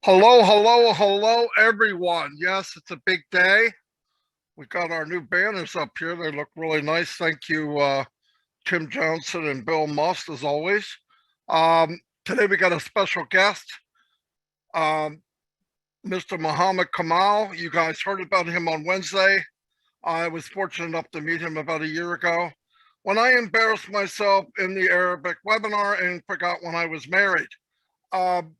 Hello, hello, hello, everyone. Yes, it's a big day. We got our new banners up here. They look really nice. Thank you, Tim Johnson and Bill Must, as always. Today we got a special guest, um, Mr. Muhammad Kamal. You guys heard about him on Wednesday. I was fortunate enough to meet him about a year ago when I embarrassed myself in the Arabic webinar and forgot when I was married. Um,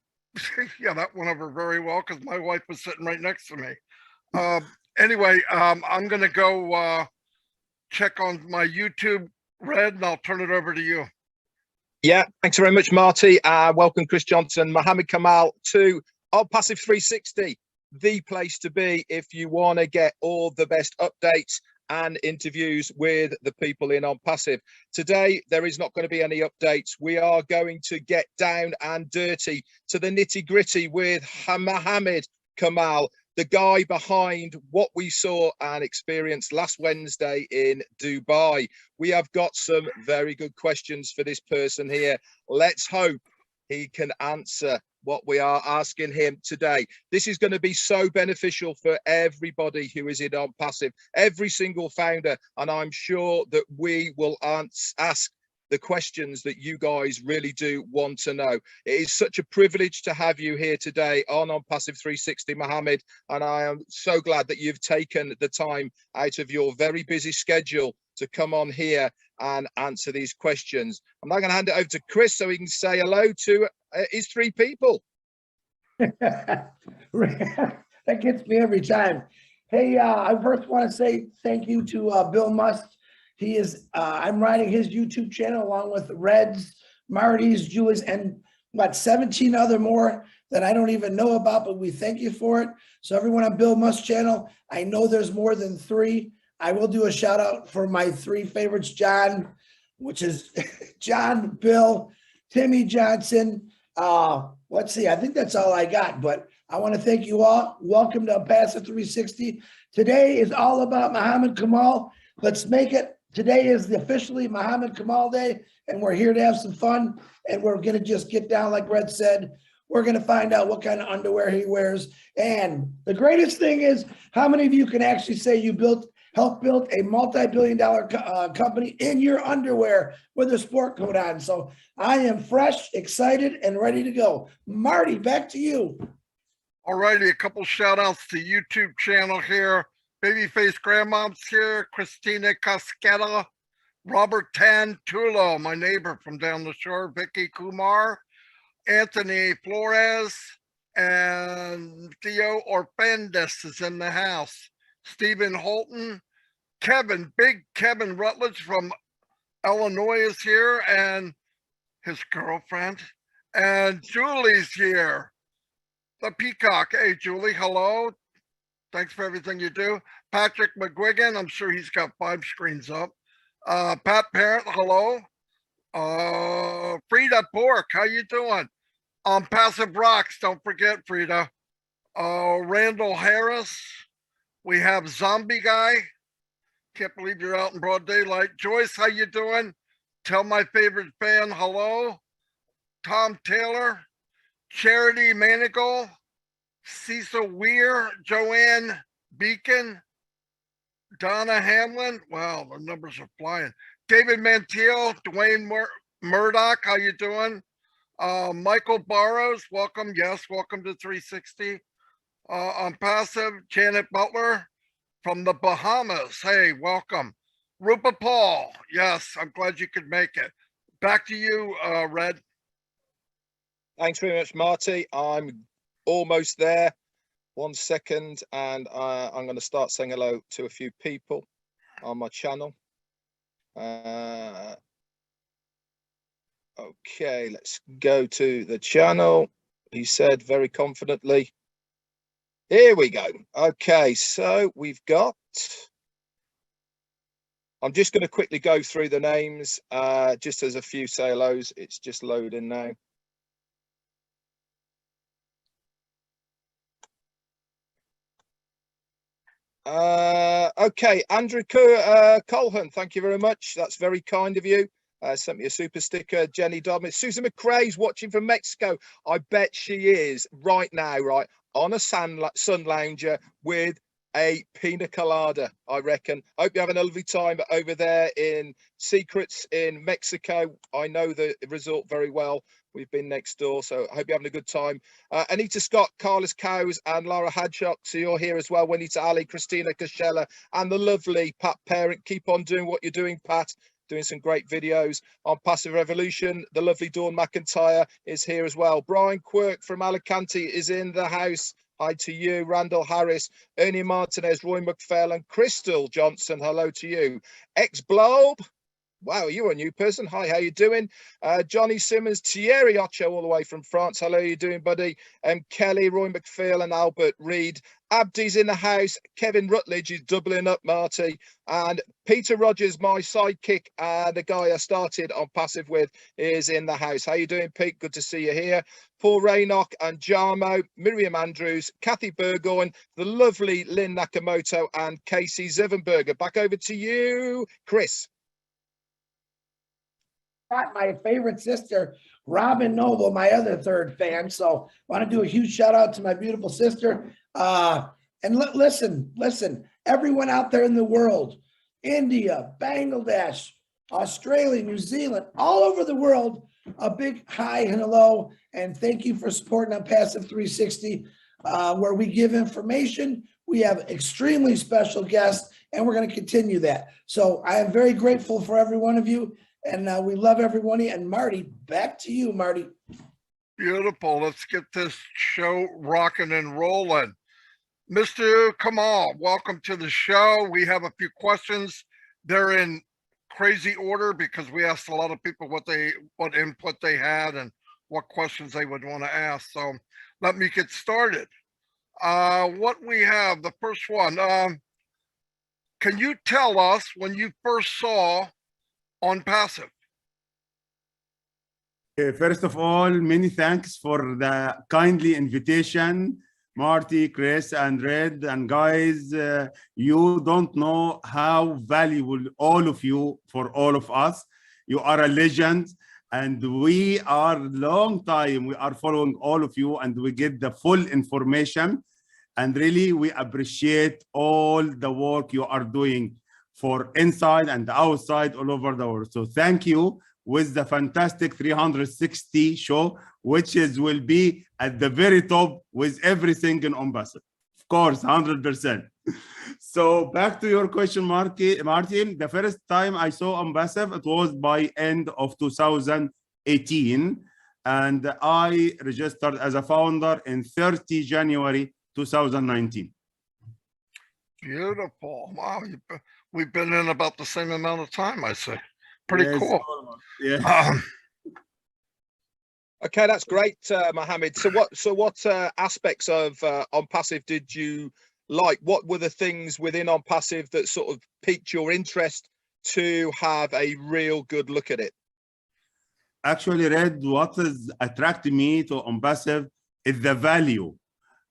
yeah, that went over very well because my wife was sitting right next to me. Anyway, I'm going to go check on my YouTube, Red, and I'll turn it over to you. Yeah, thanks very much, Marty. Welcome, Chris Johnson, Mohammed Kamal to Onpassive 360, the place to be if you want to get all the best updates and interviews with the people in Onpassive. Today, there is not going to be any updates. We are going to get down and dirty to the nitty-gritty with Mohammed Kamal, the guy behind what we saw and experienced last Wednesday in Dubai. We have got some very good questions for this person here. Let's hope he can answer what we are asking him today. This is going to be so beneficial for everybody who is in Onpassive, every single founder, and I'm sure that we will ask the questions that you guys really do want to know. It is such a privilege to have you here today on Onpassive 360, Mohammed, and I am so glad that you've taken the time out of your very busy schedule to come on here and answer these questions. I'm now going to hand it over to Chris so he can say hello to his three people. That gets me every time. Hey, I first want to say thank you to Bill Must. He is, I'm running his YouTube channel along with Red's, Marty's, Julie's, and about 17 other more that I don't even know about, but we thank you for it. So everyone on Bill Must's channel, I know there's more than 3. I will do a shout out for my 3 favorites, John, which is John, Bill, Timmy Johnson. Let's see, I think that's all I got, but I want to thank you all. Welcome to Onpassive 360. Today is all about Mohammed Kamal. Let's make it. Today is officially Mohammed Kamal Day, and we're here to have some fun, and we're going to just get down, like Red said. We're going to find out what kind of underwear he wears. And the greatest thing is, how many of you can actually say you helped build a multi-billion-dollar company in your underwear with a sport coat on? So I am fresh, excited, and ready to go. Marty, back to you. All righty, a couple shout outs to YouTube channel here. Babyface Grandmom's here, Christina Casqueta, Robert Tantulo, my neighbor from down the shore, Vicky Kumar, Anthony Flores, and Theo Orfandis is in the house. Stephen Holton, Kevin, big Kevin Rutledge from Illinois is here, and his girlfriend, and Julie's here. The Peacock. Hey, Julie, hello. Thanks for everything you do. Patrick McGuigan, I'm sure he's got 5 screens up. Pat Parent, hello. Frida Bork, how you doing? Passive Rocks, don't forget, Frida. Randall Harris. We have Zombie Guy. Can't believe you're out in broad daylight. Joyce, how you doing? Tell my favorite fan hello. Tom Taylor. Charity Manigal. Cecil Weir, Joanne Beacon, Donna Hamlin. Wow, the numbers are flying. David Mantiel, Dwayne Murdoch, how you doing? Michael Barrows, welcome. Yes, welcome to 360. Onpassive, Janet Butler from the Bahamas. Hey, welcome. Rupa Paul, yes, I'm glad you could make it. Back to you, Red. Thanks very much, Marty. I'm almost there. 1 second, and I'm going to start saying hello to a few people on my channel. Okay, let's go to the channel. He said very confidently. Here we go. Okay, so we've got. I'm just going to quickly go through the names, just as a few say hellos. It's just loading now. Okay, Andrew Colhan, thank you very much. That's very kind of you. sent me a super sticker. Jenny Dobbin. Susan McRae's watching from Mexico. I bet she is right now, right, on a sun lounger with a pina colada, I reckon. Hope you're having a lovely time over there in Secrets in Mexico. I know the resort very well. We've been next door, so I hope you're having a good time. Anita Scott, Carlos Cows, and Laura Hadcock. So you're here as well. Juanita Ali, Christina Kashella, and the lovely Pat Parent. Keep on doing what you're doing, Pat. Doing some great videos on Passive Revolution. The lovely Dawn McIntyre is here as well. Brian Quirk from Alicante is in the house. Hi to you. Randall Harris, Ernie Martinez, Roy McPhail, Crystal Johnson. Hello to you. Ex-Blobe. Wow, you're a new person. Hi, how you doing? Johnny Simmons, Thierry Ocho, all the way from France. Hello, how you doing, buddy? Kelly, Roy McPhail, and Albert Reed. Abdi's in the house. Kevin Rutledge is doubling up, Marty. And Peter Rogers, my sidekick, the guy I started on Passive with, is in the house. How you doing, Pete? Good to see you here. Paul Raynock and Jarmo, Miriam Andrews, Kathy Burgoyne, the lovely Lynn Nakamoto, and Casey Zevenberger. Back over to you, Chris. My favorite sister, Robin Noble, my other third fan. So want to do a huge shout out to my beautiful sister. Listen, everyone out there in the world, India, Bangladesh, Australia, New Zealand, all over the world, a big hi and hello. And thank you for supporting Onpassive 360, where we give information. We have extremely special guests, and we're going to continue that. So I am very grateful for every one of you. And we love everyone. And Marty, back to you, Marty. Beautiful. Let's get this show rocking and rolling. Mr. Kamal, welcome to the show. We have a few questions. They're in crazy order because we asked a lot of people what input they had and what questions they would want to ask. So let me get started. What we have, the first one, can you tell us when you first saw Onpassive? First of all, many thanks for the kindly invitation, Marty, Chris, and Red. And guys, you don't know how valuable all of you for all of us. You are a legend, and we are long time. We are following all of you, and we get the full information. And really, we appreciate all the work you are doing for inside and outside all over the world. So thank you with the fantastic 360 show, which will be at the very top with everything in Onpassive. Of course, 100%. So back to your question, Martin. The first time I saw Onpassive, it was by end of 2018. And I registered as a founder in 30 January 2019. Beautiful. Wow. We've been in about the same amount of time, I say. Pretty cool. Yeah. Okay, that's great, Mohammed. So what aspects of Onpassive did you like? What were the things within Onpassive that sort of piqued your interest to have a real good look at it? Actually, Red, what is attracting me to Onpassive is the value.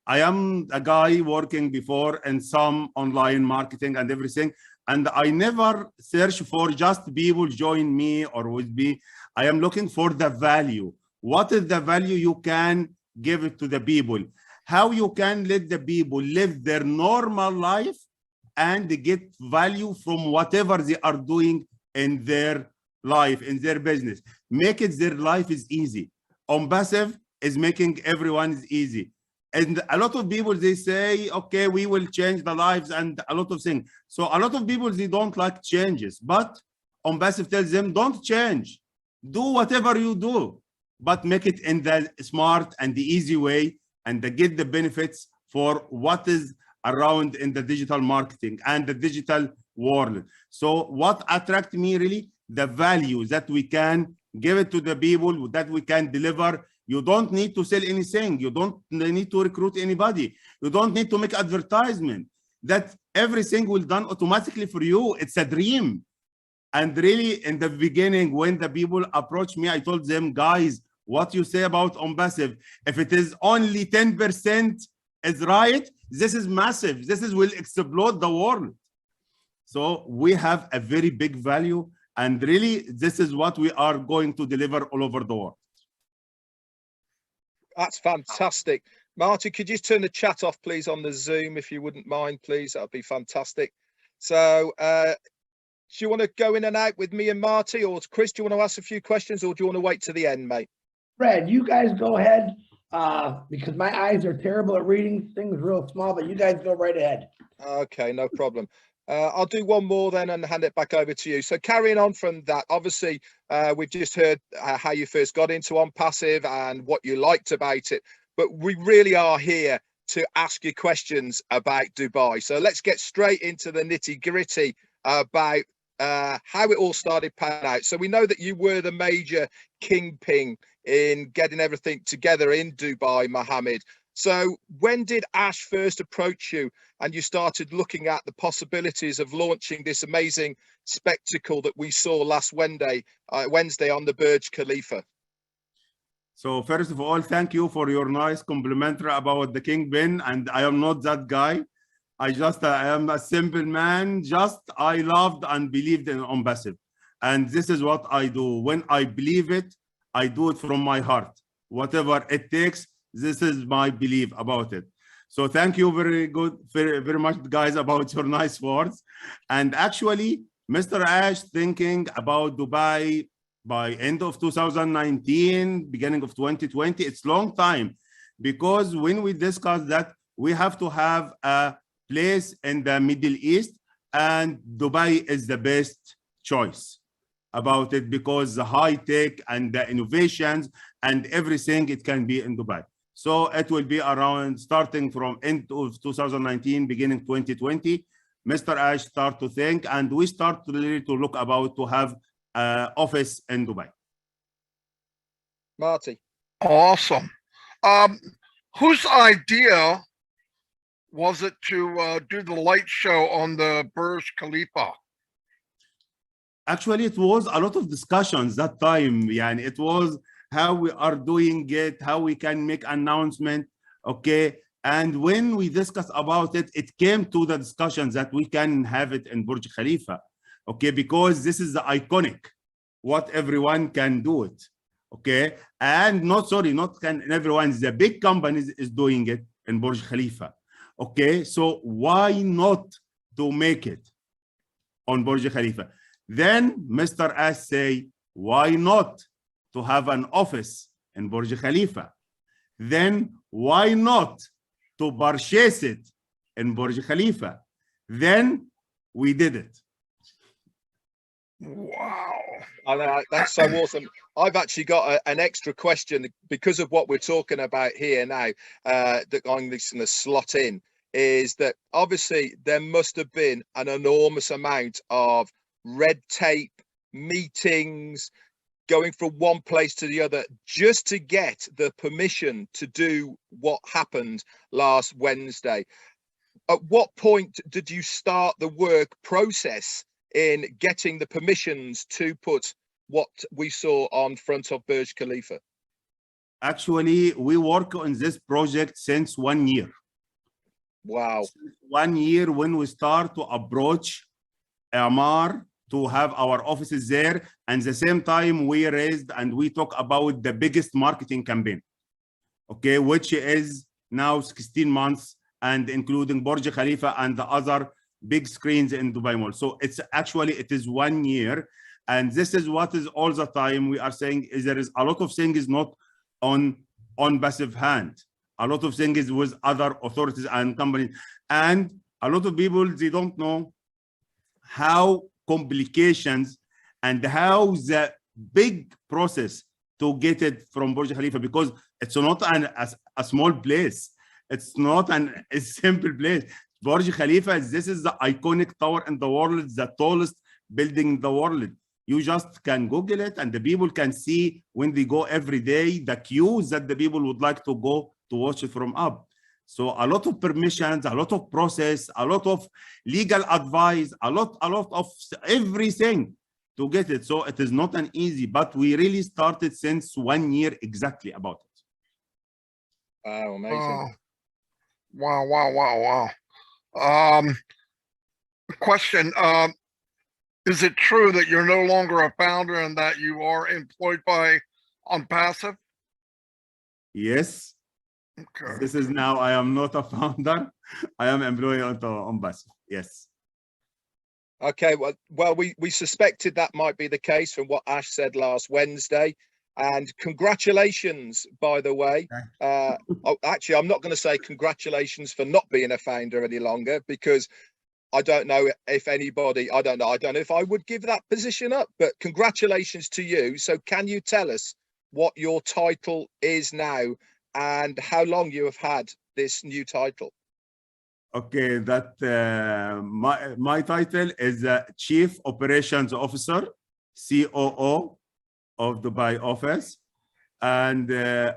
I am a guy working before in some online marketing and everything, and I never search for just people join me or with me. I am looking for the value. What is the value you can give it to the people? How you can let the people live their normal life and get value from whatever they are doing in their life, in their business. Make it their life is easy. Onpassive is making everyone's easy. And a lot of people, they say, okay, we will change the lives and a lot of things. So a lot of people, they don't like changes, but Onpassive tells them, don't change. Do whatever you do, but make it in the smart and the easy way and get the benefits for what is around in the digital marketing and the digital world. So what attracts me really, the value that we can give it to the people, that we can deliver. You don't need to sell anything. You don't need to recruit anybody. You don't need to make advertisement. That everything will done automatically for you. It's a dream. And really, in the beginning, when the people approached me, I told them, guys, what you say about Onpassive, if it is only 10% is right, this is massive. This will explode the world. So we have a very big value And really, this is what we are going to deliver all over the world. That's fantastic. Marty, could you turn the chat off, please, on the Zoom, if you wouldn't mind, please? That would be fantastic. So do you want to go in and out with me and Marty, or Chris, do you want to ask a few questions, or do you want to wait to the end, mate? Fred, you guys go ahead, because my eyes are terrible at reading things real small, but you guys go right ahead. Okay, no problem. I'll do one more then and hand it back over to you. So carrying on from that, obviously, we've just heard how you first got into Onpassive and what you liked about it, but we really are here to ask you questions about Dubai. So let's get straight into the nitty-gritty about how it all started panning out. So we know that you were the major kingpin in getting everything together in Dubai, Mohammed. So when did Ash first approach you and you started looking at the possibilities of launching this amazing spectacle that we saw last Wednesday on the Burj Khalifa? So first of all, thank you for your nice complimentary about the kingpin. And I am not that guy. I am a simple man. I loved and believed in Onpassive. And this is what I do. When I believe it, I do it from my heart. Whatever it takes, this is my belief about it. So thank you very much, guys, about your nice words. And actually, Mr. Ash thinking about Dubai by end of 2019, beginning of 2020, it's long time. Because when we discuss that, we have to have a place in the Middle East, and Dubai is the best choice about it, because the high tech and the innovations and everything, it can be in Dubai. So it will be around starting from end of 2019, beginning 2020. Mr. Ash start to think, and we start really to look about to have an office in Dubai. Marty. Awesome. Whose idea was it to do the light show on the Burj Khalifa? Actually, it was a lot of discussions that time. And it was how we are doing it, how we can make announcement, okay? And when we discussed about it, it came to the discussions that we can have it in Burj Khalifa, okay? Because this is the iconic, what everyone can do it, okay? And not can everyone, the big companies is doing it in Burj Khalifa, okay? So why not to make it on Burj Khalifa? Then Mr. Ash say, why not to have an office in Burj Khalifa? Then why not to purchase it in Burj Khalifa? Then we did it. Wow. That's so awesome. I've actually got an extra question because of what we're talking about here now, that I'm just going to slot in, is that obviously there must have been an enormous amount of red tape, meetings, going from one place to the other just to get the permission to do what happened last Wednesday. At what point did you start the work process in getting the permissions to put what we saw on front of Burj Khalifa? Actually, we work on this project since 1 year. Wow. 1 year when we start to approach Amar to have our offices there, and the same time we raised and we talk about the biggest marketing campaign, okay, which is now 16 months and including Burj Khalifa and the other big screens in Dubai Mall. So it's actually, it is 1 year, and this is what is all the time we are saying is there is a lot of things not on passive hand, a lot of things with other authorities and companies, and a lot of people, they don't know how complications and how the big process to get it from Burj Khalifa, because it's not a small place. It's not a simple place. Burj Khalifa, this is the iconic tower in the world, the tallest building in the world. You just can Google it and the people can see when they go every day, the queues that the people would like to go to watch it from up. So a lot of permissions, a lot of process, a lot of legal advice, a lot of everything to get it. So it is not an easy, but we really started since 1 year exactly about it. Wow, amazing. Wow. Question. Is it true that you're no longer a founder and that you are employed by Onpassive? Yes, Okay. this is now, I am not a founder. I am employee on Onpassive. Yes. Okay, well, we suspected that might be the case from what Ash said last Wednesday. And congratulations, by the way. Actually, I'm not going to say congratulations for not being a founder any longer, because I don't know if anybody, I don't know if I would give that position up, but congratulations to you. So can you tell us what your title is now and how long you have had this new title? Okay, that my title is Chief Operations Officer, COO of Dubai office, and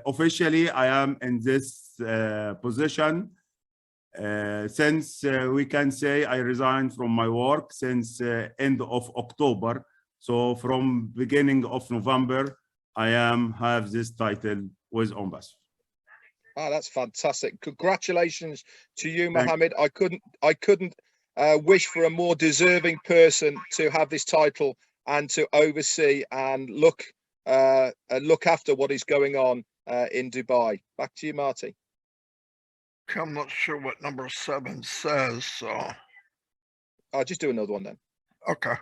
officially I am in this position since we can say I resigned from my work since end of October. So from beginning of November, I have this title with Onpassive. Oh, that's fantastic. Congratulations to you, Thank Mohammed. I couldn't wish for a more deserving person to have this title and to oversee and look after what is going on in Dubai. Back to you, Marty. I'm not sure what number 7 says, so I'll just do another one then. okay.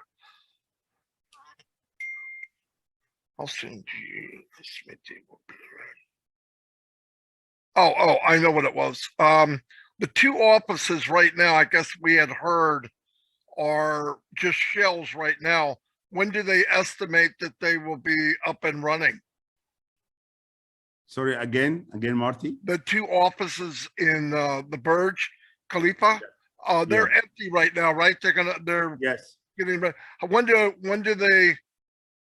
I'll send you this meeting will be ready. Oh, I know what it was. The 2 offices right now, I guess we had heard, are just shells right now. When do they estimate that they will be up and running? Sorry, again, Marty. The 2 offices in the Burj Khalifa, they're empty right now, right? They're Yes. getting ready. When do they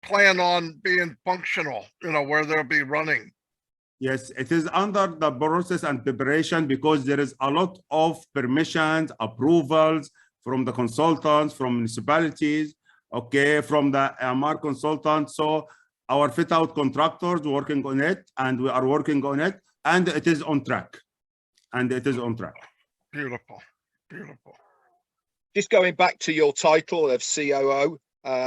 plan on being functional? You know, where they'll be running. Yes, it is under the process and preparation because there is a lot of permissions, approvals from the consultants, from municipalities, okay, from the MR consultants. So our fit out contractors working on it, and we are working on it, and it is on track. Beautiful, beautiful. Just going back to your title of COO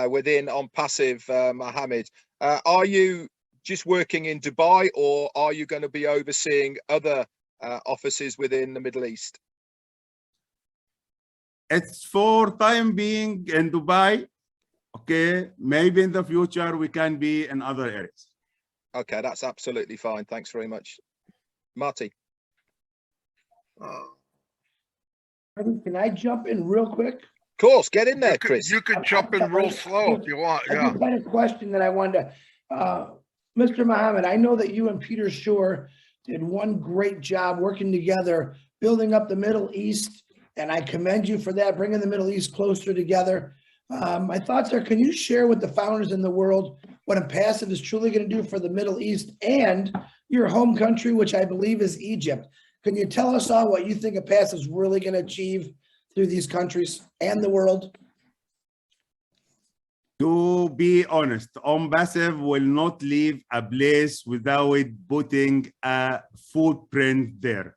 within Onpassive, Mohammed, are you just working in Dubai, or are you going to be overseeing other offices within the Middle East? It's for time being in Dubai. Okay, maybe in the future we can be in other areas. Okay, that's absolutely fine. Thanks very much, Marty. Can I jump in real quick? Of course, get in there, Chris. You could jump in real slow if you want. I Yeah. just had a question that I wanted to, Mr. Mohammed, I know that you and Peter Shore did one great job working together, building up the Middle East, and I commend you for that, bringing the Middle East closer together. My thoughts are, can you share with the founders in the world what Onpassive is truly going to do for the Middle East and your home country, which I believe is Egypt? Can you tell us all what you think Onpassive is really going to achieve through these countries and the world? To be honest, Onpassive will not leave a place without putting a footprint there.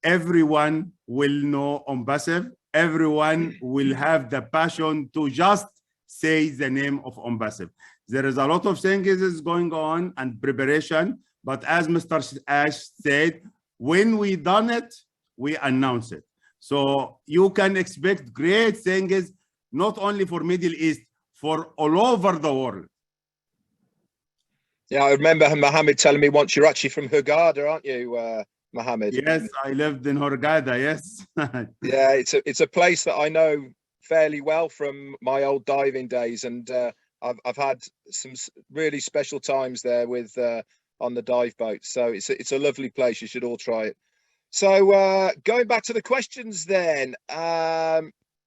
Everyone will know Onpassive. Everyone will have the passion to just say the name of Onpassive. There is a lot of things is going on and preparation, but as Mr. Ash said, when we done it, we announce it. So you can expect great things, not only for Middle East, for all over the world. Yeah, I remember Mohammed telling me once you're actually from Hurghada, aren't you, Mohammed? Yes, I lived in Hurghada, yes. Yeah, it's a place that I know fairly well from my old diving days, and I've had some really special times there with on the dive boat. So it's a lovely place. You should all try it. So going back to the questions then,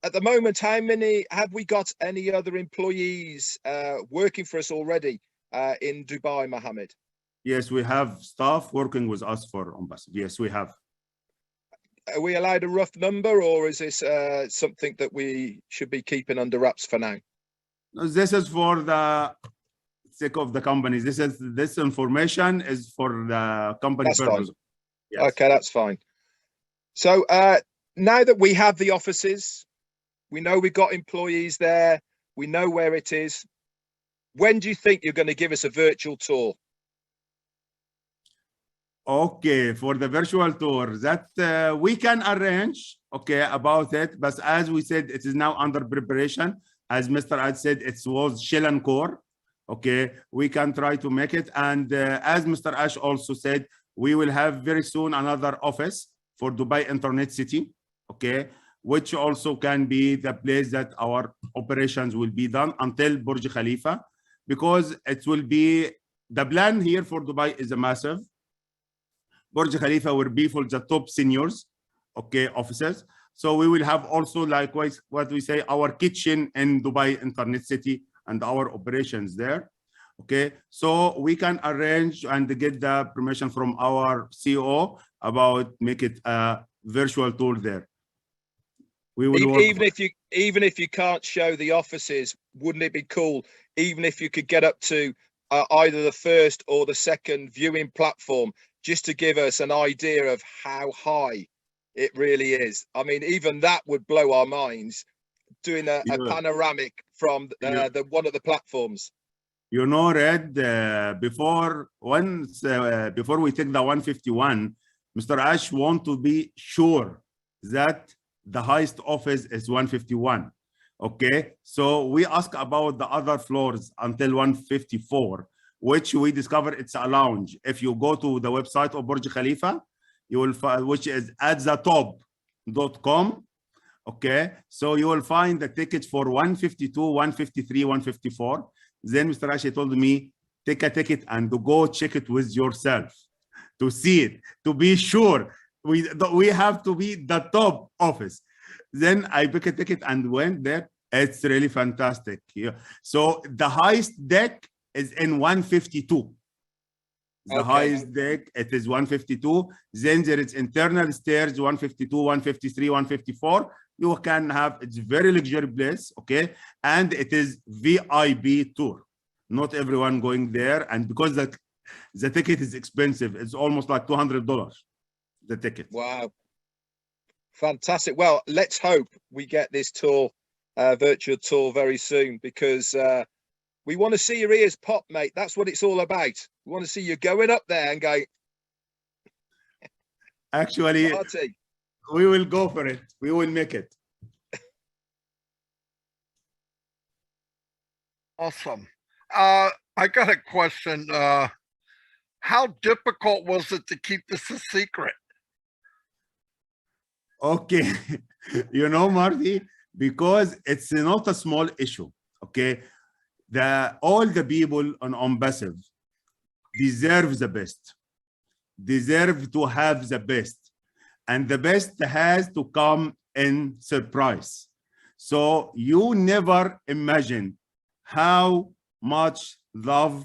at the moment, how many have we got? Any other employees working for us already in Dubai, Mohammed? Yes, we have staff working with us for Onpassive. Yes, we have. Are we allowed a rough number, or is this something that we should be keeping under wraps for now? This is for the sake of the company. This information is for the company That's purpose. fine. Yes. Okay, that's fine. So now that we have the offices, we know we've got employees there. We know where it is. When do you think you're going to give us a virtual tour? Okay, for the virtual tour that we can arrange, okay, about it. But as we said, it is now under preparation. As Mr. Ad said, it was shell and core. Okay, we can try to make it. And as Mr. Ash also said, we will have very soon another office for Dubai Internet City. Okay, which also can be the place that our operations will be done until Burj Khalifa, because it will be the plan here for Dubai is a massive. Burj Khalifa will be for the top seniors, okay, officers. So we will have also likewise what we say our kitchen in Dubai Internet City and our operations there. Okay, so we can arrange and get the permission from our CEO about make it a virtual tour there. We will work even if you can't show the offices, wouldn't it be cool even if you could get up to either the first or the second viewing platform, just to give us an idea of how high it really is? I mean, even that would blow our minds, doing a panoramic from the one of the platforms. You know, Red, before we take the 151, Mr. Ash want to be sure that the highest office is 151. Okay, so we ask about the other floors until 154, which we discover it's a lounge. If you go to the website of Burj Khalifa, you will find, which is at the top.com. Okay, so you will find the tickets for 152, 153, 154. Then Mr. Ashi told me, take a ticket and go check it with yourself to see it, to be sure. We have to be the top office. Then I booked a ticket and went there. It's really fantastic. Yeah. So the highest deck is in 152. The highest deck, it is 152. Then there is internal stairs, 152, 153, 154. You can have, it's very luxury place, okay? And it is VIP tour. Not everyone going there. And because the ticket is expensive, it's almost like $200, the ticket. Wow. Fantastic. Well, let's hope we get this tour, virtual tour very soon, because we want to see your ears pop, mate. That's what it's all about. We want to see you going up there and going. Actually, Marty, we will go for it. We will make it. Awesome. I got a question. How difficult was it to keep this a secret? Okay, you know, Marty, because it's not a small issue. Okay, all the people on Onpassive deserve the best, deserve to have the best, and the best has to come in surprise. So you never imagine how much love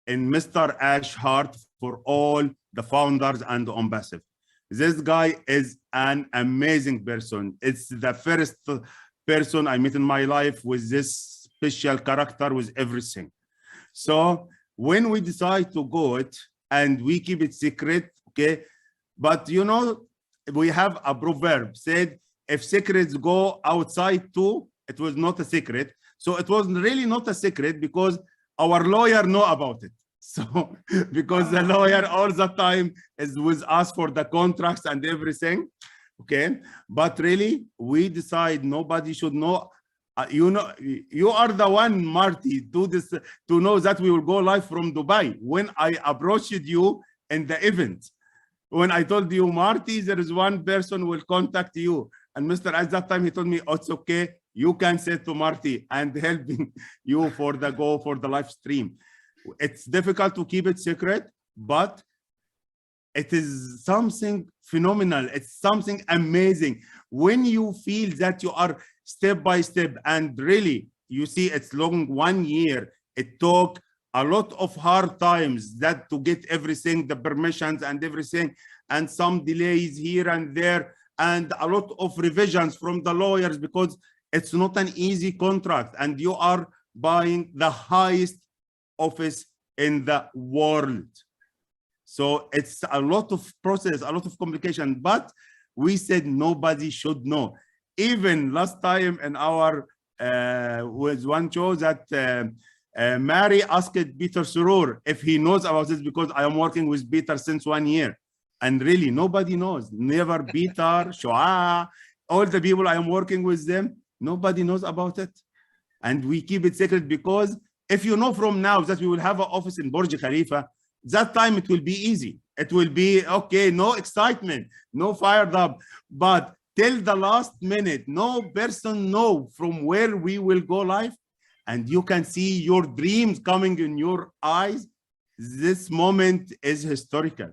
in Mr. Ash heart for all the founders and Onpassive. This guy is an amazing person. It's the first person I met in my life with this special character, with everything. So when we decide to go it and we keep it secret, okay, but you know, we have a proverb said, if secrets go outside too, it was not a secret. So it was really not a secret because our lawyer know about it. So because the lawyer all the time is with us for the contracts and everything, okay? But really, we decide nobody should know. You know, you are the one, Marty, do this to know that we will go live from Dubai. When I approached you in the event, when I told you, Marty, there is one person will contact you, and Mr. at that time he told me, oh, it's okay. You can say to Marty and helping you for the live stream. It's difficult to keep it secret, but it is something phenomenal. It's something amazing. When you feel that you are step by step and really, you see it's long 1 year. It took a lot of hard times that to get everything, the permissions and everything, and some delays here and there, and a lot of revisions from the lawyers because it's not an easy contract and you are buying the highest office in the world. So it's a lot of process, a lot of complication, but we said nobody should know. Even last time in our was one show that Mary asked Peter Surur if he knows about this, because I am working with Peter since 1 year. And really, nobody knows. Never Peter, Shoa, all the people I am working with them, nobody knows about it. And we keep it secret, because if you know from now that we will have an office in Burj Khalifa, that time it will be easy. It will be, okay, no excitement, no fired up. But till the last minute, no person know from where we will go live. And you can see your dreams coming in your eyes. This moment is historical.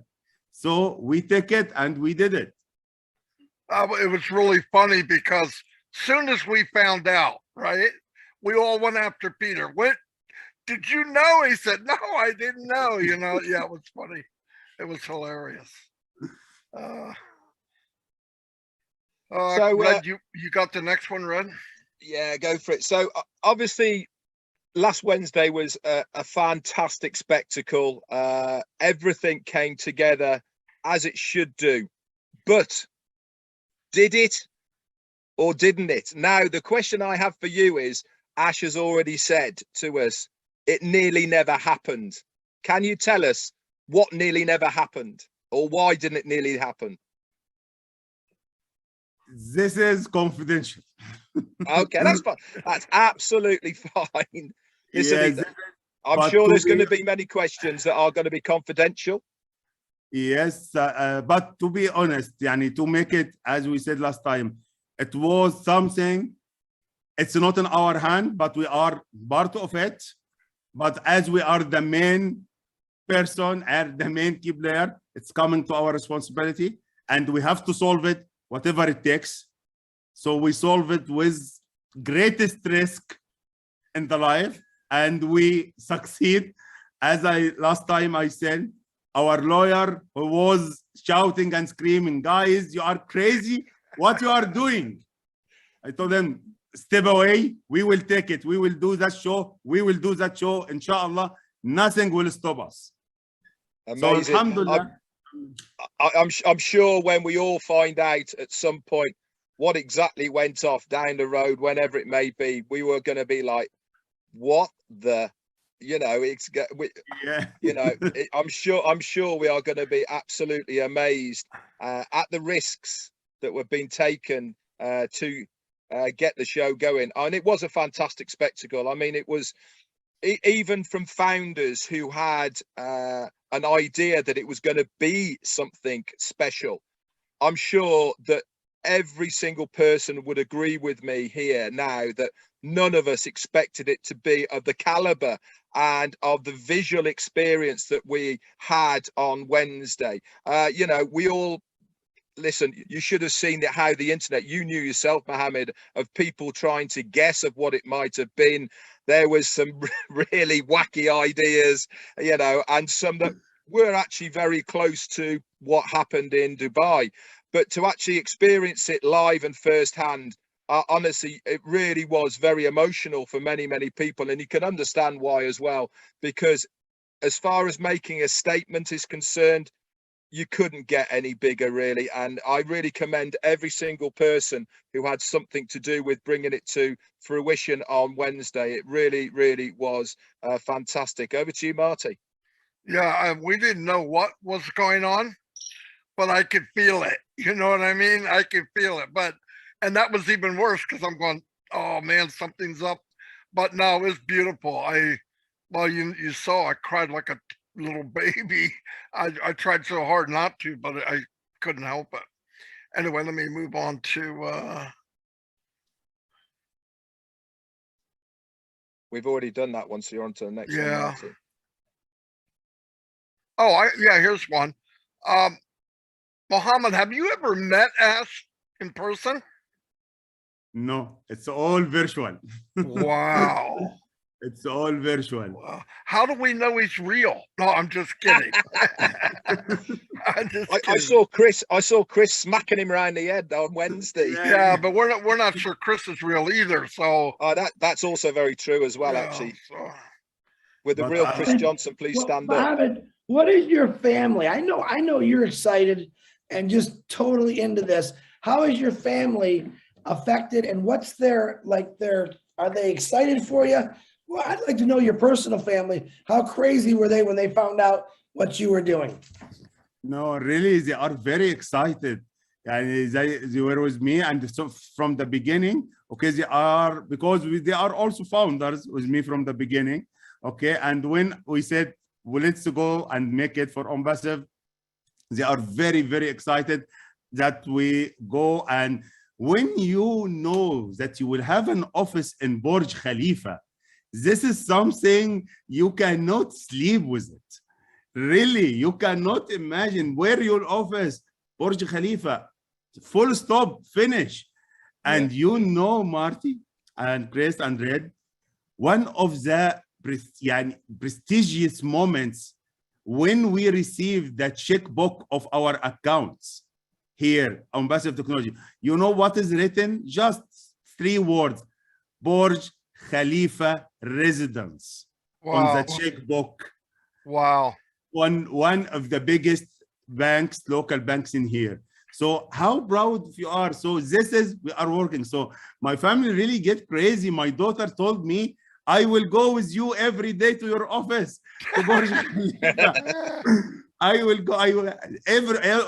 So we took it and we did it. It was really funny because soon as we found out, right, we all went after Peter. What did you know? He said, no, I didn't know. You know, yeah, it was funny. It was hilarious. So, Red, you got the next one, Red? Yeah, go for it. So obviously, last Wednesday was a fantastic spectacle. Everything came together as it should do. But did it or didn't it? Now, the question I have for you is, Ash has already said to us, it nearly never happened. Can you tell us what nearly never happened, or why didn't it nearly happen? This is confidential. Okay, that's fine. That's absolutely fine. Listen, Yes, I'm sure there's going to be many questions that are going to be confidential. yes, but to be honest, yani, to make it, as we said last time, it was something, it's not in our hand, but we are part of it. But as we are the main person and the main key player, it's coming to our responsibility, and we have to solve it, whatever it takes. So we solve it with greatest risk in the life, and we succeed. As last time I said, our lawyer who was shouting and screaming, guys, you are crazy, what you are doing? I told them, step away, we will take it, we will do that show, we will do that show, inshallah, nothing will stop us. Amazing. So alhamdulillah. I'm sure when we all find out at some point what exactly went off down the road, whenever it may be, we were going to be like, what the, you know, it's Yeah. you know, I'm sure we are going to be absolutely amazed at the risks that were being taken to get the show going. And it was a fantastic spectacle. I mean, it was even from founders who had an idea that it was going to be something special. I'm sure that every single person would agree with me here now that none of us expected it to be of the caliber and of the visual experience that we had on Wednesday. You know, we all, listen, you should have seen it, how the internet, you knew yourself, Mohammed, of people trying to guess of what it might have been. There was some really wacky ideas, you know, and some that were actually very close to what happened in Dubai. But to actually experience it live and firsthand, honestly, it really was very emotional for many, many people. And you can understand why as well, because as far as making a statement is concerned, you couldn't get any bigger, really. And I really commend every single person who had something to do with bringing it to fruition on Wednesday. It really, really was fantastic. Over to you, Marty. Yeah, we didn't know what was going on, but I could feel it. You know what I mean? I could feel it. And that was even worse because I'm going, oh man, something's up. But no, it was beautiful. Well, you saw I cried like a little baby. I tried so hard not to, but I couldn't help it. Anyway, let me move on to We've already done that one, so you're on to the next one, Marty. Oh, here's one. Mohammed, have you ever met Ash in person? No, it's all virtual. Wow. It's all virtual. Wow. How do we know he's real? No, I'm just kidding. I saw Chris smacking him around the head on Wednesday. Yeah, but we're not sure Chris is real either. So that's also very true as well, actually. So. With the real Chris Johnson, please stand up. What is your family? I know you're excited and just totally into this. How is your family affected, and what's their Are they excited for you? Well, I'd like to know your personal family. How crazy were they when they found out what you were doing? No, really, they are very excited. And they were with me, and so from the beginning, okay, they are, because they are also founders with me from the beginning, okay. And when we said, well, let's go and make it for Onpassive, they are very, very excited that we go. And when you know that you will have an office in Burj Khalifa, this is something you cannot sleep with it. Really, you cannot imagine where your office, Burj Khalifa, full stop, finish. And you know, Marty and Chris and Red, one of the prestigious moments when we receive the checkbook of our accounts here on Onpassive Technology. You know what is written? Just 3 words: Burj Khalifa Residence on the checkbook. Wow. One of the biggest banks, local banks in here. So how proud you are. So this is, we are working. So my family really get crazy. My daughter told me, I will go with you every day to your office. To Burj Khalifa. I will go,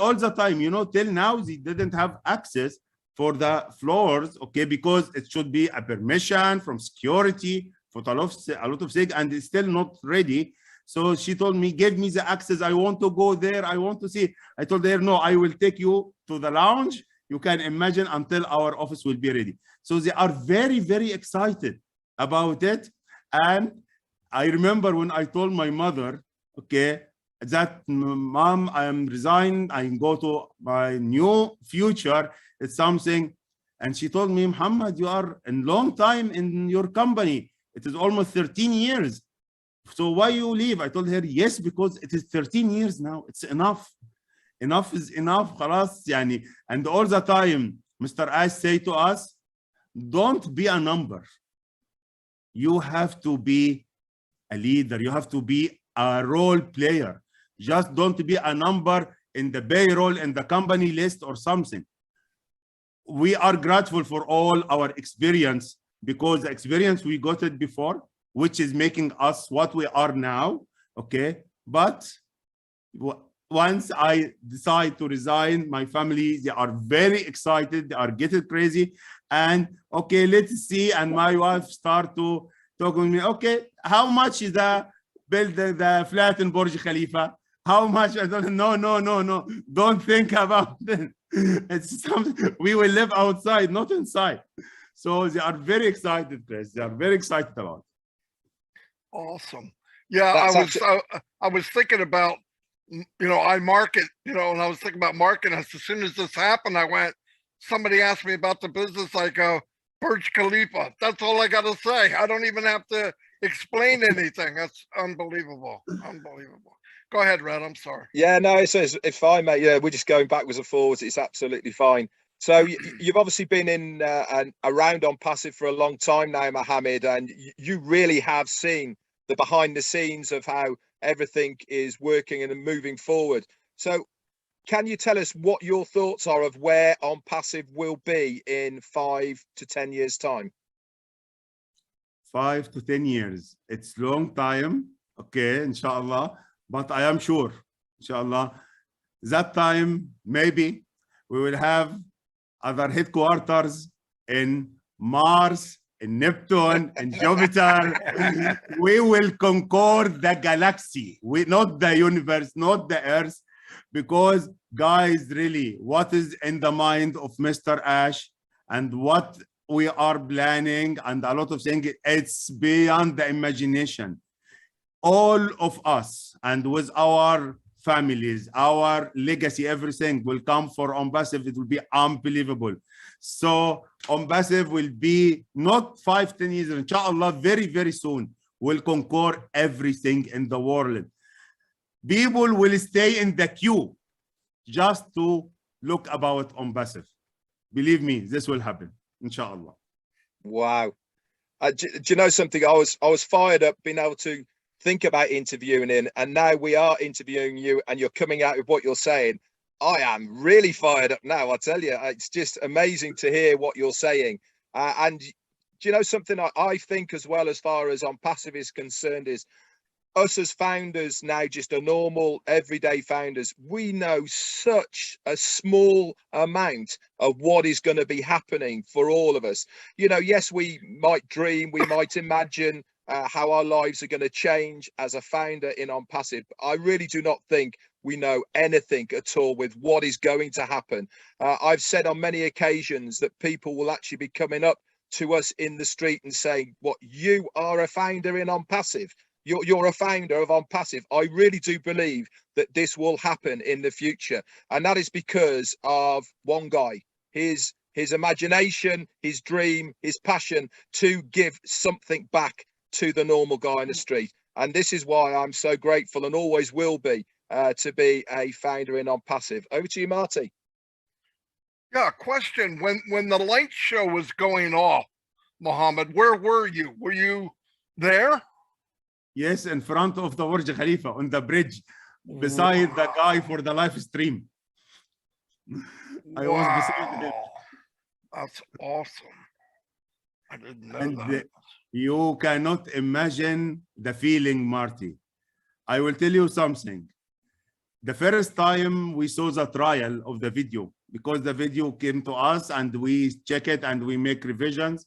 all the time, you know, till now they didn't have access for the floors, okay, because it should be a permission from security for a lot of things, and it's still not ready. So she told me, give me the access. I want to go there. I want to see. I told her, no, I will take you to the lounge. You can imagine until our office will be ready. So they are very, very excited about it. And I remember when I told my mother, okay, that mom, I am resigned. I go to my new future. It's something. And she told me, Muhammad, you are a long time in your company. It is almost 13 years. So why you leave? I told her, yes, because it is 13 years now. It's enough. Enough is enough. خلاص, يعني. And all the time, Mr. Ash say to us, don't be a number. You have to be a leader. You have to be a role player. Just don't be a number in the payroll, in the company list or something. We are grateful for all our experience, because the experience we got it before, which is making us what we are now, okay? But once I decide to resign, my family, they are very excited, they are getting crazy, and okay, let's see, and my wife start to talk with me, okay, how much is the build the flat in Burj Khalifa? How much? I don't know, no, don't think about it. It's something, we will live outside, not inside. So they are very excited, Chris, they are very excited about it. Awesome. Yeah, I was thinking about, you know, I market, you know, and I was thinking about marketing. As soon as this happened, I went, somebody asked me about the business, I go, Burj Khalifa. That's all I got to say. I don't even have to explain anything. That's unbelievable. Unbelievable. Go ahead, Red. I'm sorry. Yeah, no, it's fine, mate. Yeah, we're just going backwards and forwards. It's absolutely fine. So you've obviously been in and around Onpassive for a long time now, Mohammed, and you really have seen the behind the scenes of how everything is working and moving forward. So can you tell us what your thoughts are of where Onpassive will be in 5 to 10 years time? 5 to 10 years. It's long time, okay, inshallah, but I am sure, inshallah, that time, maybe we will have other headquarters in Mars, in Neptune, in Jupiter. We will conquer the galaxy, not the universe, not the Earth, because guys, really, what is in the mind of Mr. Ash and what we are planning and a lot of things, it's beyond the imagination. All of us, and with our families, our legacy, everything will come for Onpassive. It will be unbelievable. So Onpassive will be not 5, 10 years, inshallah, very, very soon, will conquer everything in the world. People will stay in the queue just to look about Onpassive. Believe me, this will happen, inshallah. Wow. Do you know something? I was fired up being able to think about interviewing in, and now we are interviewing you and you're coming out with what you're saying. I am really fired up now, I tell you. It's just amazing to hear what you're saying. And do you know something I think as well, as far as Onpassive is concerned, is us as founders now, just a normal everyday founders, we know such a small amount of what is going to be happening for all of us. You know, yes, we might dream, we might imagine how our lives are going to change as a founder in Onpassive. I really do not think we know anything at all with what is going to happen. I've said on many occasions that people will actually be coming up to us in the street and saying, "What, you are a founder in Onpassive? You're a founder of Onpassive." I really do believe that this will happen in the future, and that is because of one guy, his imagination, his dream, his passion to give something back to the normal guy in the street. And this is why I'm so grateful and always will be to be a founder in Onpassive. Over to you, Marty. Yeah, question. When the light show was going off, Mohammed, where were you? Were you there? Yes, in front of the Burj Khalifa on the bridge, beside the guy for the live stream. I was beside him. That's awesome. I didn't know And that. you cannot imagine the feeling, Marty. I will tell you something. The first time we saw the trial of the video, because the video came to us and we check it and we make revisions.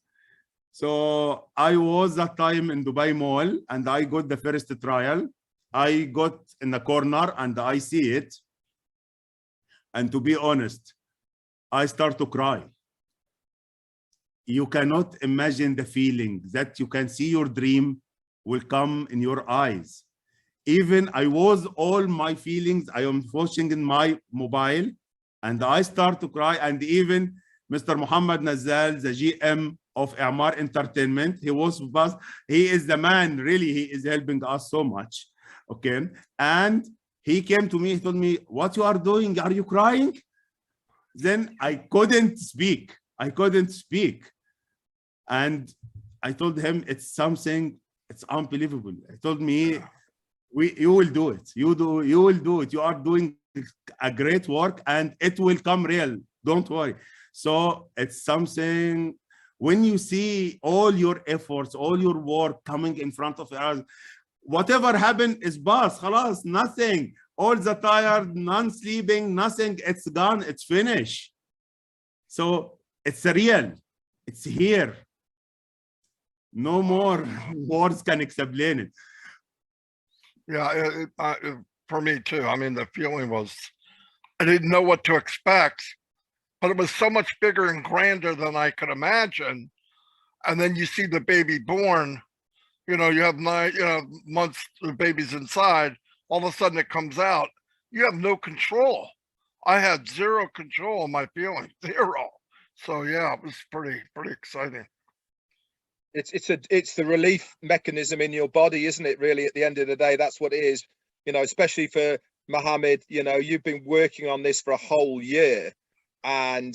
So I was that time in Dubai Mall and I got the first trial. I got in the corner and I see it. And to be honest, I start to cry. You cannot imagine the feeling that you can see your dream will come in your eyes. Even I was all my feelings, I am watching in my mobile and I start to cry. And even Mr. Muhammad Nazal, the GM of Amar Entertainment, he was with us. He is the man, really, he is helping us so much. Okay. And he came to me, he told me, "What you are doing? Are you crying?" Then I couldn't speak. I couldn't speak. And I told him, it's something, it's unbelievable. He told me, you will do it. You will do it. You are doing a great work and it will come real. Don't worry. So it's something, when you see all your efforts, all your work coming in front of us, whatever happened is past, khalas, nothing. All the tired, non-sleeping, nothing, it's gone, it's finished. So it's real, it's here. No more words can explain it. Yeah, for me too. I mean, the feeling was, I didn't know what to expect, but it was so much bigger and grander than I could imagine. And then you see the baby born, you know, you have 9, months, the baby's inside, all of a sudden it comes out. You have no control. I had zero control of my feelings, zero. So yeah, it was pretty exciting. It's the relief mechanism in your body, isn't it? Really, at the end of the day, that's what it is. You know, especially for Mohammed, you know, you've been working on this for a whole year, and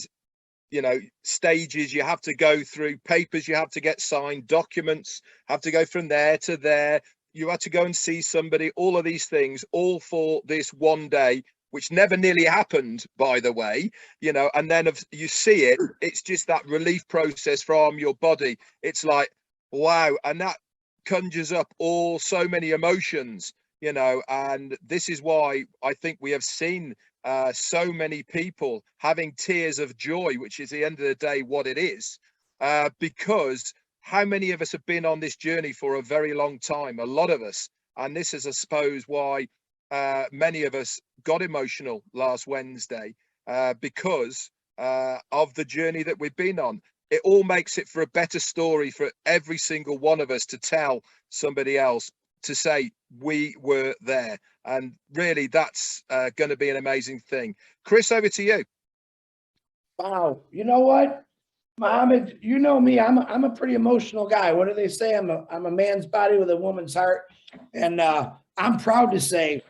you know, stages you have to go through, papers you have to get signed, documents have to go from there to there. You had to go and see somebody, all of these things, all for this one day, which never nearly happened, by the way, you know, and then if you see it, it's just that relief process from your body. It's like, wow. And that conjures up so many emotions, you know, and this is why I think we have seen so many people having tears of joy, which is at the end of the day what it is, because how many of us have been on this journey for a very long time? A lot of us. And this is, I suppose, why many of us got emotional last Wednesday, because of the journey that we've been on. It all makes it for a better story for every single one of us to tell somebody else, to say we were there. And really, that's going to be an amazing thing. Chris, over to you. Wow. You know what, Mohammed, you know me, I'm a pretty emotional guy. What do they say? I'm a man's body with a woman's heart. And I'm proud to say,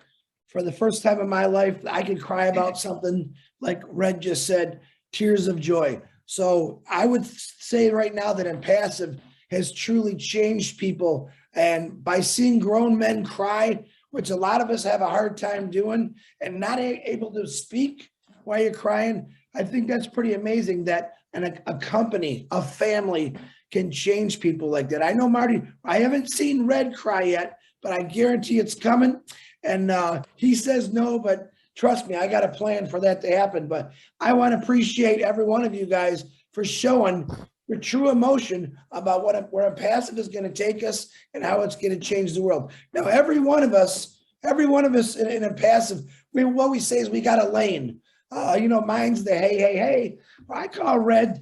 for the first time in my life, I could cry about something like Red just said, tears of joy. So I would say right now that Onpassive has truly changed people. And by seeing grown men cry, which a lot of us have a hard time doing, and not able to speak while you're crying, I think that's pretty amazing that a company, a family can change people like that. I know, Marty, I haven't seen Red cry yet, but I guarantee it's coming. And he says no, but trust me, I got a plan for that to happen. But I want to appreciate every one of you guys for showing your true emotion about where Onpassive is going to take us and how it's going to change the world. Now, every one of us in Onpassive, what we say is we got a lane. Mine's the hey. I call Red's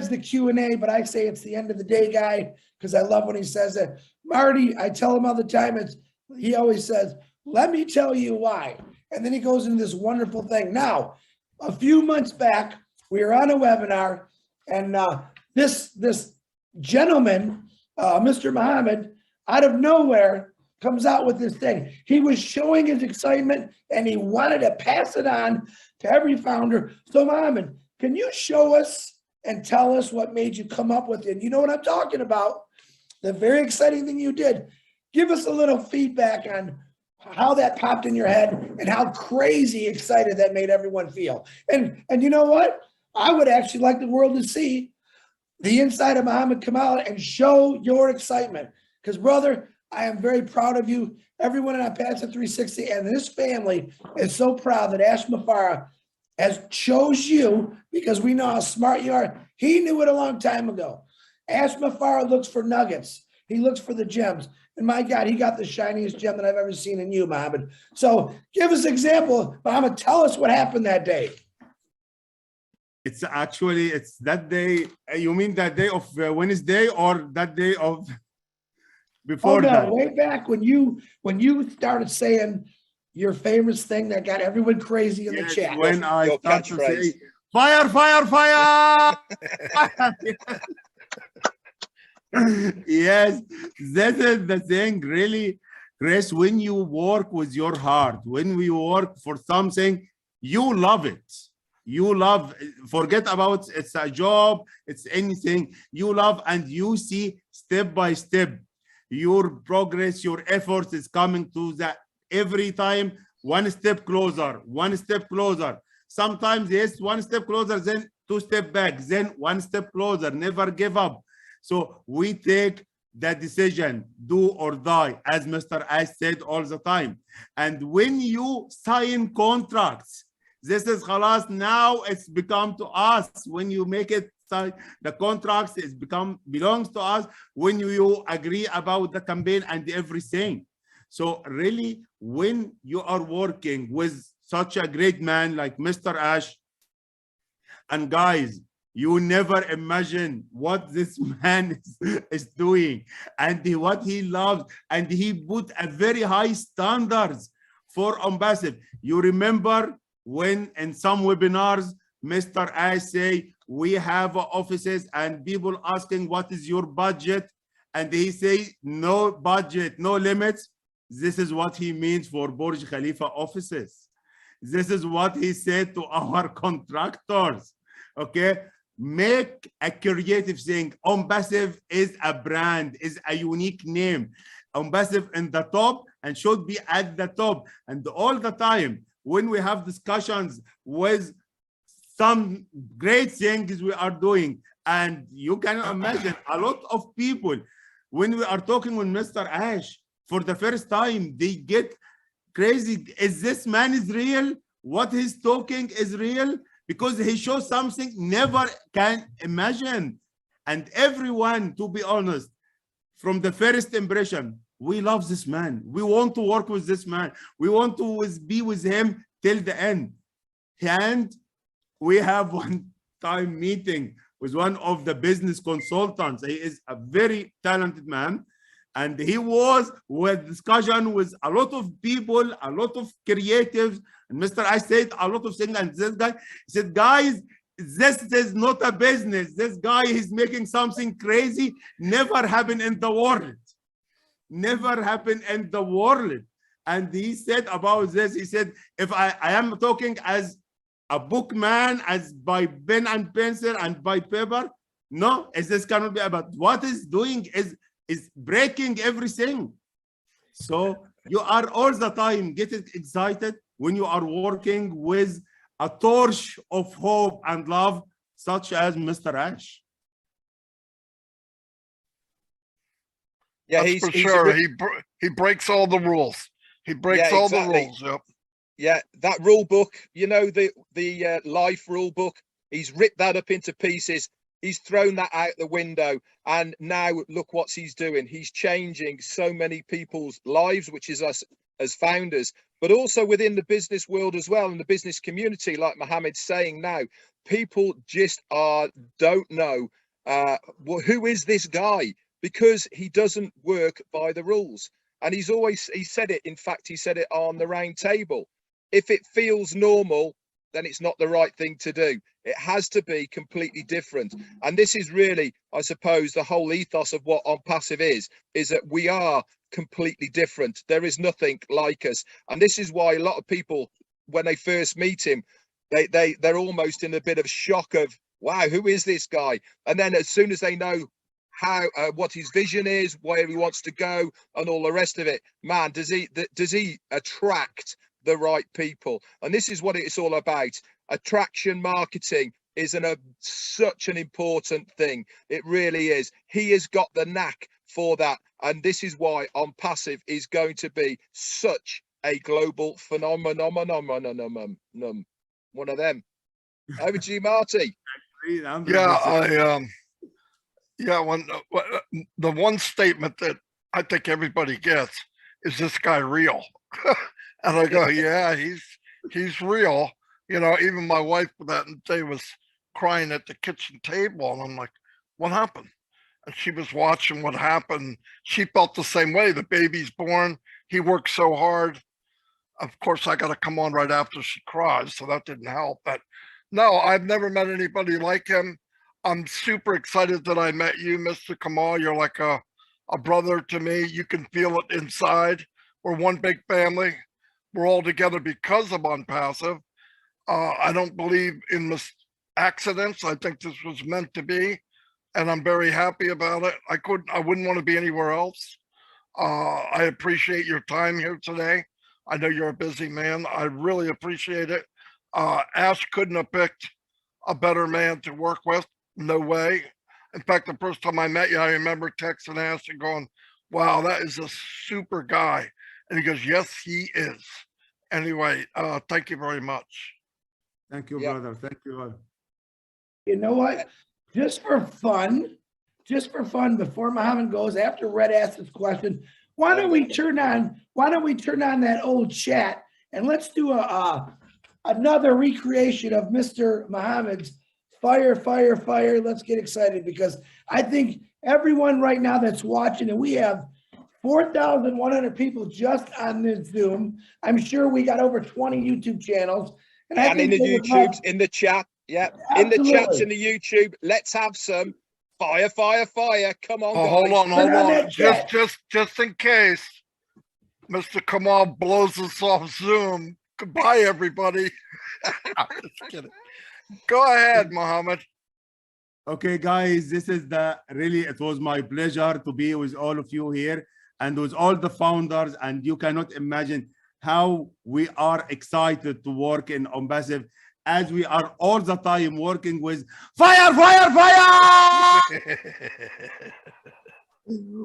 the Q&A, but I say it's the end of the day guy because I love when he says it. Marty, I tell him all the time, he always says, let me tell you why. And then he goes into this wonderful thing. Now, a few months back, we were on a webinar, and this gentleman, Mr. Muhammad, out of nowhere, comes out with this thing. He was showing his excitement, and he wanted to pass it on to every founder. So, Muhammad, can you show us and tell us what made you come up with it? You know what I'm talking about? The very exciting thing you did. Give us a little feedback on how that popped in your head and how crazy excited that made everyone feel. And you know what? I would actually like the world to see the inside of Muhammad come out and show your excitement. Because, brother, I am very proud of you. Everyone in Onpassive 360 and this family is so proud that Ash Mafara has chose you because we know how smart you are. He knew it a long time ago. Ash Mafara looks for nuggets. He looks for the gems. And my God, he got the shiniest gem that I've ever seen in you, Muhammad. So give us an example. Muhammad, tell us what happened that day. It's that day. You mean that day of Wednesday or that day of before that? Way back when you started saying your famous thing that got everyone crazy in the chat. When I started to say, fire, fire, fire! Yes, that is the thing, really, Chris. When you work with your heart, when we work for something, you love it. You love, forget about it's a job, it's anything you love, and you see step by step your progress, your efforts is coming to that every time, one step closer, one step closer. Sometimes, yes, one step closer, then two step back, then one step closer, never give up. So we take that decision, do or die, as Mr. Ash said all the time. And when you sign contracts, this is khalas, now it's become to us. When you make it, the contracts is belongs to us when you agree about the campaign and everything. So really, when you are working with such a great man like Mr. Ash, and guys, you never imagine what this man is doing and what he loves, and he put a very high standards for Onpassive. You remember when in some webinars, Mr. Ash say, we have offices and people asking, what is your budget? And he say, no budget, no limits. This is what he means for Burj Khalifa offices. This is what he said to our contractors, okay? Make a creative thing. Onpassive is a brand, is a unique name. Onpassive in the top and should be at the top. And all the time, when we have discussions with some great things we are doing, and you can imagine a lot of people, when we are talking with Mr. Ash for the first time, they get crazy. Is this man is real? What he's talking is real? Because he shows something never can imagine. And everyone, to be honest, from the first impression, we love this man. We want to work with this man. We want to be with him till the end. And we have one time meeting with one of the business consultants. He is a very talented man. And he was with discussion with a lot of people, a lot of creatives. And Mr. I said a lot of things. And this guy said, guys, this is not a business. This guy is making something crazy. Never happened in the world. Never happened in the world. And he said about this, he said, if I am talking as a bookman, as by pen and pencil and by paper, no, this cannot be about. What is doing is breaking everything. So you are all the time getting excited when you are working with a torch of hope and love, such as Mr. Ash. Yeah, That's for he's sure. He breaks all the rules. He breaks Yeah, all exactly. the rules. Yep. Yeah, that rule book, you know, the life rule book, he's ripped that up into pieces. He's thrown that out the window, and now look what he's doing. He's changing so many people's lives, which is us as founders, but also within the business world as well, and the business community, like Mohammed's saying now. People just don't know who is this guy, because he doesn't work by the rules. And he said it, in fact, he said it on the round table. If it feels normal, then it's not the right thing to do. It has to be completely different. And this is really, I suppose, the whole ethos of what Onpassive is that we are completely different. There is nothing like us. And this is why a lot of people, when they first meet him, they're almost in a bit of shock of, wow, who is this guy? And then as soon as they know how what his vision is, where he wants to go, and all the rest of it, man, does he attract the right people? And this is what it's all about. Attraction marketing is such an important thing. It really is. He has got the knack for that, and this is why Onpassive is going to be such a global phenomenon. One of them. Over to you, Marty. Yeah, when the one statement that I think everybody gets is, this guy real? And I go, yeah, he's real. You know, even my wife that day was crying at the kitchen table, and I'm like, what happened? And she was watching what happened. She felt the same way. The baby's born. He worked so hard. Of course, I got to come on right after she cries, so that didn't help. But no, I've never met anybody like him. I'm super excited that I met you, Mr. Kamal. You're like a brother to me. You can feel it inside. We're one big family. We're all together because of Onpassive. I don't believe in accidents. I think this was meant to be, and I'm very happy about it. I wouldn't want to be anywhere else. I appreciate your time here today. I know you're a busy man. I really appreciate it. Ash couldn't have picked a better man to work with. No way. In fact, the first time I met you, I remember texting Ash and going, wow, that is a super guy. And he goes, yes, he is. Anyway, thank you very much. Thank you, brother. Thank you. You know what? Just for fun, before Mohammed goes, after Red asks his question, why don't we turn on that old chat, and let's do another recreation of Mr. Mohammed's fire. Let's get excited, because I think everyone right now that's watching, and we have 4,100 people just on this Zoom. I'm sure we got over 20 YouTube channels. And in the YouTubes, in the chat. Yeah, in the chats, in the YouTube. Let's have some fire. Come on, guys. Hold on. Just in case Mr. Kamal blows us off Zoom. Goodbye, everybody. Just kidding. Go ahead, Mohammed. Okay, guys, this is it was my pleasure to be with all of you here and with all the founders. And you cannot imagine how we are excited to work in Onpassive, as we are all the time working with fire.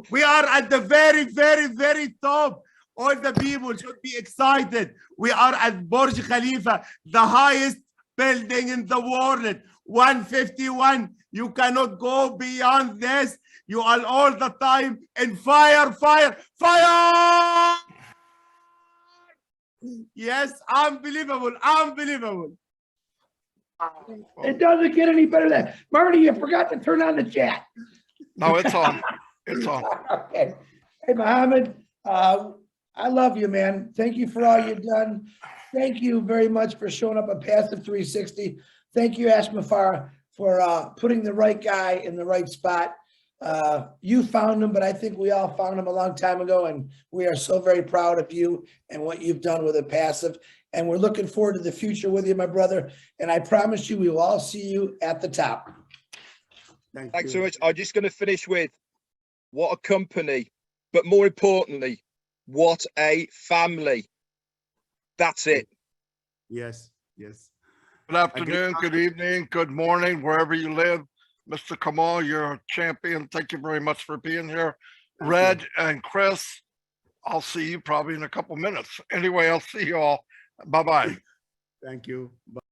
We are at the very top. All the people should be excited. We are at Burj Khalifa, the highest building in the world, 151. You cannot go beyond this. You are all the time in fire. Yes, unbelievable. It doesn't get any better than that. Marty, you forgot to turn on the chat. No, it's on. It's on. Okay. Hey, Mohammed, I love you, man. Thank you for all you've done. Thank you very much for showing up on Passive 360. Thank you, Ash Mafara, for putting the right guy in the right spot. You found him, but I think we all found him a long time ago, and we are so very proud of you and what you've done with Onpassive. And we're looking forward to the future with you, my brother. And I promise you, we will all see you at the top. Thanks so much. I'm just going to finish with, what a company, but more importantly, what a family. That's it. Yes. Good afternoon, good evening, good morning, wherever you live. Mr. Kamal, you're a champion. Thank you very much for being here. Red and Chris, I'll see you probably in a couple minutes. Anyway, I'll see you all. Bye-bye. Thank you. Bye.